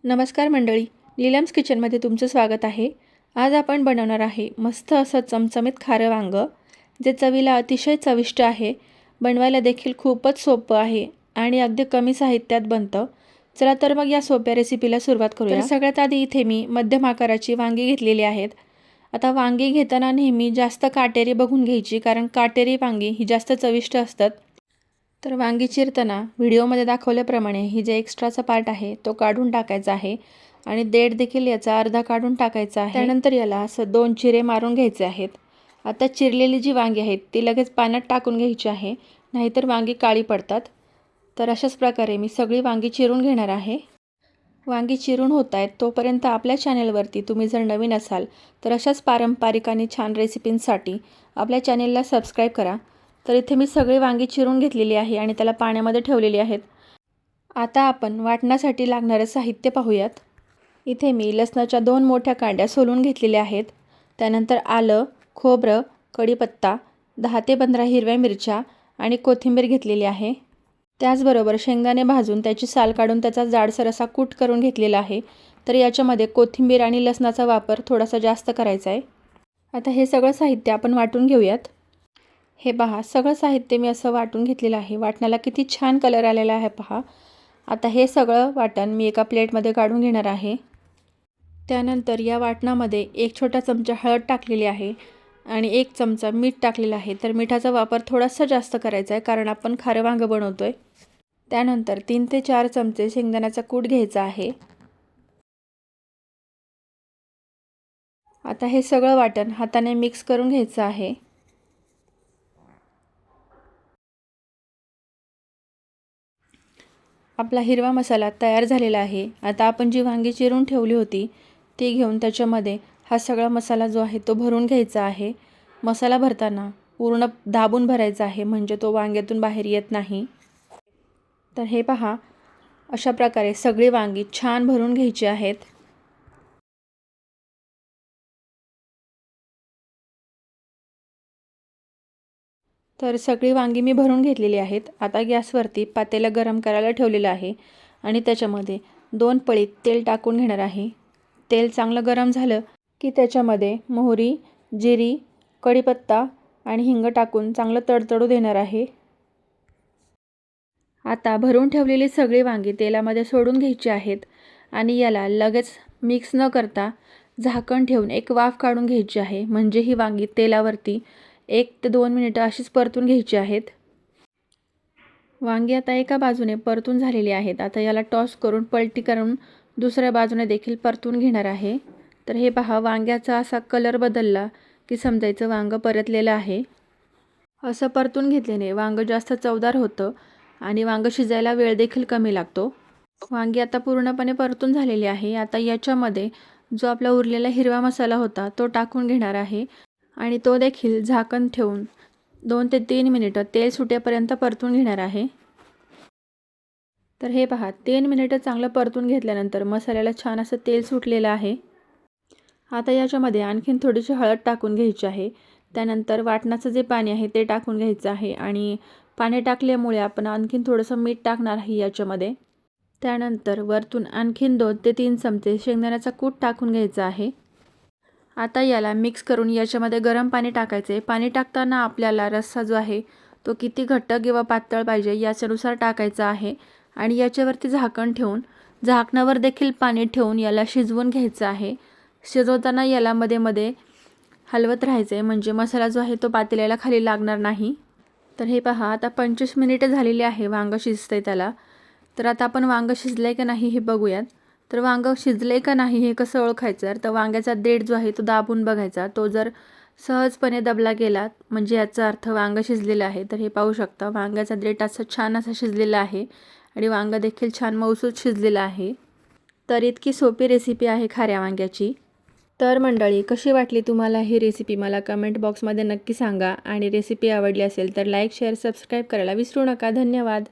नमस्कार मंडळी, लीलम्स किचनमध्ये तुमचं स्वागत आहे। आज आपण बनवणार आहे मस्त असं चमचमीत खारं वांगं, जे चवीला अतिशय चविष्ट आहे। बनवायला देखील खूपच सोपं आहे आणि अगदी कमी साहित्यात बनतं। चला तर मग या सोप्या रेसिपीला सुरुवात करूया। तर सगळ्यात आधी इथे मी मध्यम आकाराची वांगी घेतलेली आहेत। आता वांगी घेताना नेहमी जास्त काटेरी बघून घ्यायची, कारण काटेरी वांगी ही जास्त चविष्ट असतात। तर वांगी चिरताना व्हिडिओमध्ये दाखवल्याप्रमाणे ही जे एक्स्ट्राचा पार्ट आहे तो काढून टाकायचा आहे आणि देठ देखील याचा अर्धा काढून टाकायचा आहे। त्यानंतर याला असं 2 चिरे मारून घ्यायचे आहेत। आता चिरलेली जी वांगी आहेत ती लगेच पाण्यात टाकून घ्यायची आहे, नाहीतर वांगी काळी पडतात। तर अशाच प्रकारे मी सगळी वांगी चिरून घेणार आहे। वांगी चिरून होत आहेत तोपर्यंत आपल्या चॅनलवरती तुम्ही जर नवीन असाल तर अशाच पारंपरिक आणि छान रेसिपींसाठी आपल्या चॅनलला सबस्क्राईब करा। तर इथे मी सगळी वांगी चिरून घेतलेली आहे आणि त्याला पाण्यामध्ये ठेवलेली आहेत। आता आपण वाटण्यासाठी लागणारे साहित्य पाहूयात। इथे मी लसणाच्या 2 मोठ्या कांड्या सोलून घेतलेल्या आहेत। त्यानंतर आलं, खोबरं, कढीपत्ता, 10 ते 15 हिरव्या मिरच्या आणि कोथिंबीर घेतलेली आहे। त्याचबरोबर शेंगदाणे भाजून त्याची साल काढून त्याचा जाडसर असा कूट करून घेतलेला आहे। तर याच्यामध्ये कोथिंबीर आणि लसणाचा वापर थोडासा जास्त करायचा आहे। आता हे सगळं साहित्य आपण वाटून घेऊयात। हे पहा, सगळं साहित्य मी असं वाटून घेतलेलं आहे। वाटणाला किती छान कलर आलेला आहे पहा। आता हे सगळं वाटण मी एका प्लेटमध्ये काढून घेणार आहे। त्यानंतर या वाटणामध्ये 1 छोटा चमचा हळद टाकलेली आहे आणि 1 चमचा मीठ टाकलेलं आहे। तर मिठाचा वापर थोडासा जास्त करायचा आहे, कारण आपण खारं वांगं बनवतोय। त्यानंतर 3 ते 4 चमचे शेंगदाण्याचा कूट घ्यायचा आहे। आता हे सगळं वाटण हाताने मिक्स करून घ्यायचं आहे। आपला हिरवा मसाला तयार झालेला आहे। आता आपण जी वांगी चिरून ठेवली होती ती घेऊन त्याच्यामध्ये हा सगळा मसाला जो आहे तो भरून घ्यायचा आहे। मसाला भरताना पूर्ण दाबून भरायचा आहे, म्हणजे तो वांग्यातून बाहेर येत नाही। तर हे पहा, अशा प्रकारे सगळी वांगी छान भरून घ्यायची आहेत। तर सगळी वांगी मी भरून घेतलेली आहेत। आता गॅसवरती पातेलं गरम करायला ठेवलेलं आहे आणि त्याच्यामध्ये 2 पळी तेल टाकून घेणार आहे। तेल चांगलं गरम झालं की त्याच्यामध्ये मोहरी, जिरी, कढीपत्ता आणि हिंग टाकून चांगलं तडतडू देणार आहे। आता भरून ठेवलेली सगळी वांगी तेलामध्ये सोडून घ्यायची आहेत आणि याला लगेच मिक्स न करता झाकण ठेवून एक वाफ काढून घ्यायची आहे, म्हणजे ही वांगी तेलावरती 1 ते 2 मिनिटं अशीच परतून घ्यायची आहेत। वांगी आता एका बाजूने परतून झालेली आहेत। आता याला टॉस करून पलटी करून दुसऱ्या बाजूने देखील परतून घेणार आहे। तर हे पहा, वांग्याचा असा कलर बदलला की समजायचं वांगं परतलेलं आहे। असं परतून घेतल्याने वांगं जास्त चवदार होतं आणि वांगं शिजायला वेळ देखील कमी लागतो। वांगी आता पूर्णपणे परतून झालेली आहे। आता याच्यामध्ये जो आपला उरलेला हिरवा मसाला होता तो टाकून घेणार आहे आणि तो देखील झाकण ठेवून 2 ते 3 मिनिटं तेल सुटेपर्यंत परतून घेणार आहे। तर हे पहा, 3 मिनिटं चांगलं परतून घेतल्यानंतर मसाल्याला छान असं तेल सुटलेलं आहे। आता याच्यामध्ये आणखीन थोडीशी हळद टाकून घ्यायची आहे। त्यानंतर वाटणाचं जे पाणी आहे ते टाकून घ्यायचं आहे आणि पाणी टाकल्यामुळे आपण आणखीन थोडंसं मीठ टाकणार आहे याच्यामध्ये। त्यानंतर वरतून आणखीन 2 ते 3 चमचे शेंगदाण्याचा कूट टाकून घ्यायचा आहे। आता याला मिक्स करून याच्यामध्ये गरम पाणी टाकायचं आहे। पाणी टाकताना आपल्याला रस्सा जो आहे तो किती घट्ट किंवा पातळ पाहिजे याच्यानुसार टाकायचा आहे आणि याच्यावरती झाकण ठेवून झाकणावर देखील पाणी ठेवून याला शिजवून घ्यायचं आहे। शिजवताना याला मध्ये मध्ये हलवत राहायचं आहे, म्हणजे मसाला जो आहे तो पातेल्याला खाली लागणार नाही। तर हे पहा, आता 25 मिनिटं झालेली आहे वांगं शिजतंय त्याला। तर आता आपण वांगं शिजलंय का नाही हे बघूयात। तर वांगं शिजले का नाही हे कसं ओळखायचं, तर वांग्याचा देठ जो आहे तो दाबून बघायचा। तो जर सहजपणे दबला गेला म्हणजे याचा अर्थ वांगं शिजलेलं आहे। तर हे पाहू शकता, वांग्याचा देठ असं छान असं शिजलेला आहे आणि वांगं देखील छान मऊसूत शिजलेलं आहे। तर इतकी सोपी रेसिपी आहे खाऱ्या वांग्याची। तर मंडळी, कशी वाटली तुम्हाला ही रेसिपी मला कमेंट बॉक्समध्ये नक्की सांगा आणि रेसिपी आवडली असेल तर लाईक, शेअर, सबस्क्राईब करायला विसरू नका। धन्यवाद।